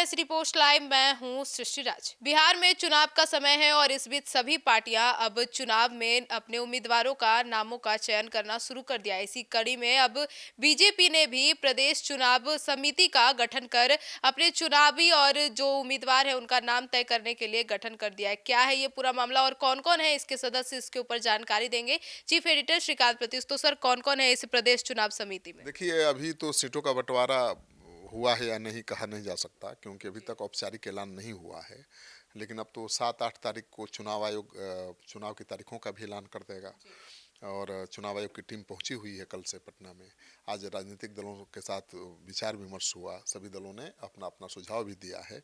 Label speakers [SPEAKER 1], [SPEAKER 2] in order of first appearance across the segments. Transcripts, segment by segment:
[SPEAKER 1] City post live. मैं हूँ सृष्टि राज। बिहार में चुनाव का समय है और इस बीच सभी पार्टियां अब चुनाव में अपने उम्मीदवारों का नामों का चयन करना शुरू कर दिया है। इसी कड़ी में अब बीजेपी ने भी प्रदेश चुनाव समिति का गठन कर अपने चुनावी और जो उम्मीदवार है उनका नाम तय करने के लिए गठन कर दिया है। क्या है ये पूरा मामला और कौन कौन है इसके सदस्य, इसके ऊपर जानकारी देंगे चीफ एडिटर श्रीकांत प्रत्युष। तो सर, कौन कौन है इस प्रदेश चुनाव समिति में?
[SPEAKER 2] देखिए, अभी तो सीटों का बंटवारा हुआ है या नहीं कहा नहीं जा सकता, क्योंकि अभी
[SPEAKER 1] जी।
[SPEAKER 2] तक औपचारिक ऐलान नहीं हुआ है। लेकिन अब तो 7-8 तारीख को चुनाव आयोग चुनाव की तारीखों का भी ऐलान कर देगा।
[SPEAKER 1] जी।
[SPEAKER 2] और चुनाव आयोग की टीम पहुंची हुई है कल से पटना में। आज राजनीतिक दलों के साथ विचार विमर्श हुआ, सभी दलों ने अपना अपना सुझाव भी दिया है।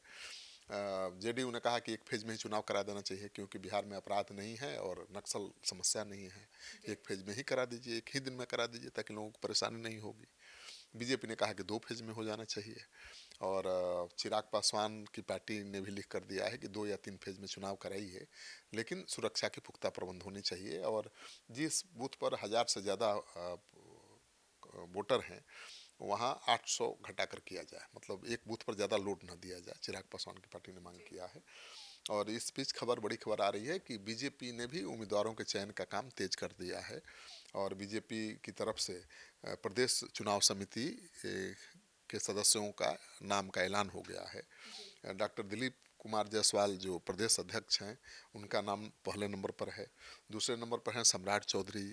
[SPEAKER 2] जेडीयू ने कहा कि एक फेज में ही चुनाव करा देना चाहिए, क्योंकि बिहार में अपराध नहीं है और नक्सल समस्या नहीं है। एक फेज में ही करा दीजिए, एक ही दिन में करा दीजिए, ताकि लोगों को परेशानी नहीं होगी। बीजेपी ने कहा कि 2 फेज में हो जाना चाहिए। और चिराग पासवान की पार्टी ने भी लिख कर दिया है कि 2 या 3 फेज में चुनाव कराइए, लेकिन सुरक्षा के पुख्ता प्रबंध होने चाहिए। और जिस बूथ पर 1000 से ज़्यादा वोटर हैं, वहाँ 800 घटाकर किया जाए, मतलब एक बूथ पर ज़्यादा लोड न दिया जाए। चिराग पासवान की पार्टी ने मांग किया है। और इस बीच बड़ी खबर आ रही है कि बीजेपी ने भी उम्मीदवारों के चयन का काम तेज कर दिया है। और बीजेपी की तरफ से प्रदेश चुनाव समिति के सदस्यों का नाम का ऐलान हो गया है। डॉक्टर दिलीप कुमार जायसवाल जो प्रदेश अध्यक्ष हैं, उनका नाम पहले नंबर पर है। दूसरे नंबर पर हैं सम्राट चौधरी,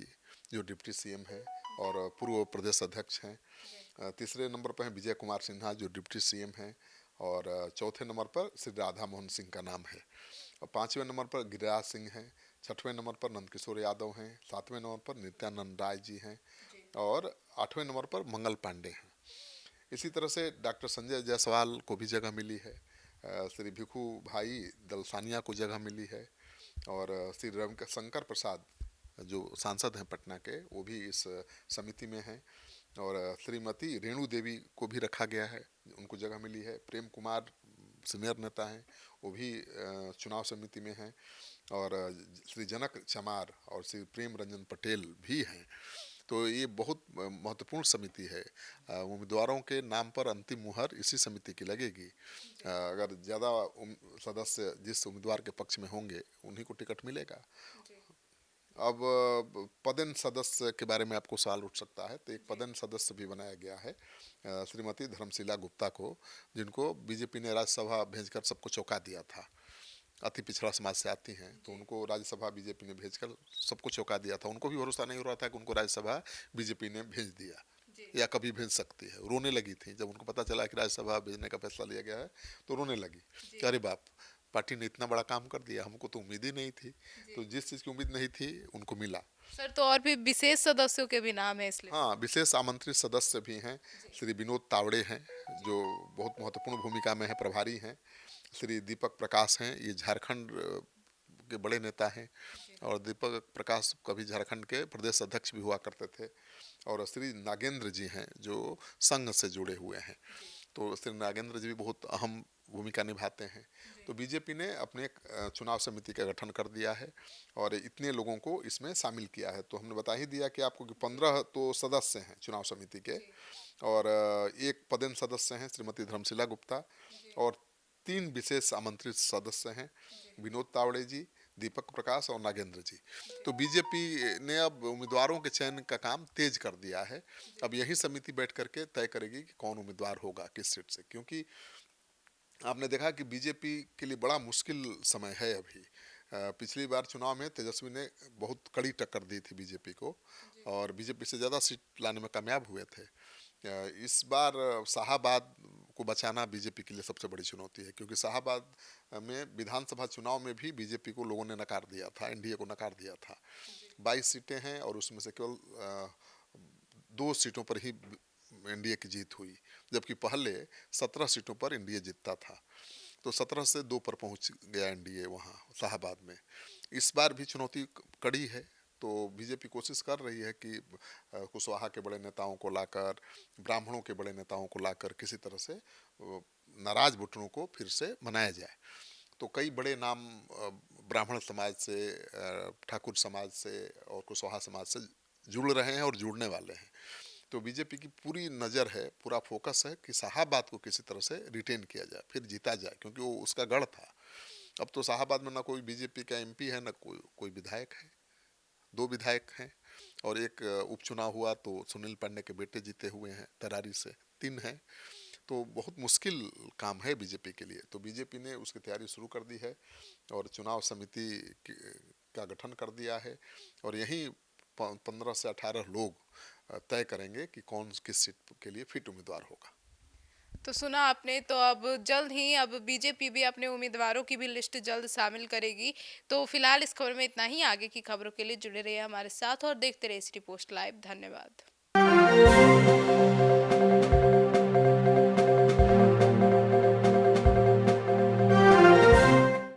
[SPEAKER 2] जो डिप्टी सीएम है और पूर्व प्रदेश अध्यक्ष हैं। तीसरे नंबर पर हैं विजय कुमार सिन्हा, जो डिप्टी सीएम हैं। और चौथे नंबर पर श्री राधा मोहन सिंह का नाम है। और पाँचवें नंबर पर गिरिराज सिंह हैं। छठवें नंबर पर नंदकिशोर यादव हैं। सातवें नंबर पर नित्यानंद राय जी हैं। और आठवें नंबर पर मंगल पांडे हैं। इसी तरह से डॉक्टर संजय जायसवाल को भी जगह मिली है। श्री भिखू भाई दलसानिया को जगह मिली है। और श्री रविशंकर प्रसाद, जो सांसद हैं पटना के, वो भी इस समिति में हैं। और श्रीमती रेणु देवी को भी रखा गया है, उनको जगह मिली है। प्रेम कुमार सीनियर नेता हैं, वो भी चुनाव समिति में हैं। और श्री जनक चमार और श्री प्रेम रंजन पटेल भी हैं। तो ये बहुत महत्वपूर्ण समिति है। उम्मीदवारों के नाम पर अंतिम मुहर इसी समिति की लगेगी। अगर ज़्यादा सदस्य जिस उम्मीदवार के पक्ष में होंगे, उन्हीं को टिकट मिलेगा। अब पदेन सदस्य के बारे में आपको सवाल उठ सकता है, तो एक पदेन सदस्य भी बनाया गया है श्रीमती धर्मशिला गुप्ता को, जिनको बीजेपी ने राज्यसभा भेजकर सबको चौंका दिया था। अति पिछड़ा समाज से आती हैं, तो उनको राज्यसभा बीजेपी ने भेजकर सबको चौंका दिया था। उनको भी भरोसा नहीं हो रहा था कि उनको राज्यसभा बीजेपी ने भेज दिया या कभी भेज सकती है। रोने लगी थी जब उनको पता चला कि राज्यसभा भेजने का फैसला लिया गया है, तो रोने लगी कि अरे बाप, पार्टी ने इतना बड़ा काम कर दिया, हमको तो उम्मीद ही नहीं थी। तो जिस चीज़ की उम्मीद नहीं थी उनको मिला।
[SPEAKER 1] सर, तो और भी विशेष सदस्यों के भी नाम है इस लिस्ट
[SPEAKER 2] हाँ, विशेष आमंत्रित सदस्य भी हैं। श्री विनोद तावड़े हैं, जो बहुत महत्वपूर्ण भूमिका में है, प्रभारी हैं। श्री दीपक प्रकाश हैं, ये झारखंड के बड़े नेता हैं। और दीपक प्रकाश कभी झारखंड के प्रदेश अध्यक्ष भी हुआ करते थे। और श्री नागेंद्र जी हैं, जो संघ से जुड़े हुए हैं। तो श्री नागेंद्र जी भी बहुत अहम भूमिका निभाते हैं। तो बीजेपी ने अपने एक चुनाव समिति का गठन कर दिया है और इतने लोगों को इसमें शामिल किया है। तो हमने बता ही दिया कि आपको कि 15 तो सदस्य हैं चुनाव समिति के। और एक पदेन सदस्य हैं श्रीमती धर्मशिला गुप्ता। और 3 विशेष आमंत्रित सदस्य हैं, विनोद तावड़े जी, दीपक प्रकाश और नागेंद्र जी। तो बीजेपी ने अब उम्मीदवारों के चयन का काम तेज कर दिया है। अब यही समिति बैठ करके तय करेगी कि कौन उम्मीदवार होगा किस सीट से, क्योंकि आपने देखा कि बीजेपी के लिए बड़ा मुश्किल समय है अभी। पिछली बार चुनाव में तेजस्वी ने बहुत कड़ी टक्कर दी थी बीजेपी को, और बीजेपी से ज़्यादा सीट लाने में कामयाब हुए थे। इस बार शाहाबाद को बचाना बीजेपी के लिए सबसे बड़ी चुनौती है, क्योंकि शाहाबाद में विधानसभा चुनाव में भी बीजेपी को लोगों ने नकार दिया था, एनडीए को नकार दिया था। 22 सीटें हैं और उसमें से केवल 2 सीटों पर ही एनडीए की जीत हुई, जबकि पहले 17 सीटों पर एनडीए जीतता था। तो 17 से 2 पर पहुंच गया एनडीए वहाँ शाहाबाद में। इस बार भी चुनौती कड़ी है। तो बीजेपी कोशिश कर रही है कि कुशवाहा के बड़े नेताओं को लाकर, ब्राह्मणों के बड़े नेताओं को लाकर किसी तरह से नाराज वोटरों को फिर से मनाया जाए। तो कई बड़े नाम ब्राह्मण समाज से, ठाकुर समाज से और कुशवाहा समाज से जुड़ रहे हैं और जुड़ने वाले हैं। तो बीजेपी की पूरी नज़र है, पूरा फोकस है कि शाहाबाद को किसी तरह से रिटेन किया जाए, फिर जीता जाए, क्योंकि वो उसका गढ़ था। अब तो शाहाबाद में ना कोई बीजेपी का एमपी है, ना कोई कोई विधायक है। 2 विधायक हैं और एक उपचुनाव हुआ तो सुनील पांडे के बेटे जीते हुए हैं तरारी से, 3 हैं। तो बहुत मुश्किल काम है बीजेपी के लिए। तो बीजेपी ने उसकी तैयारी शुरू कर दी है और चुनाव समिति का गठन कर दिया है और यहीं 15 से 18 लोग तय करेंगे कि कौन किस सीट के लिए फिट उम्मीदवार होगा।
[SPEAKER 1] तो सुना आपने, तो अब जल्द ही अब बीजेपी भी अपने उम्मीदवारों की भी लिस्ट जल्द शामिल करेगी। तो फिलहाल इस खबर में इतना ही। आगे की खबरों के लिए जुड़े रहिए हमारे साथ और देखते रहिए सिटी पोस्ट लाइव। धन्यवाद।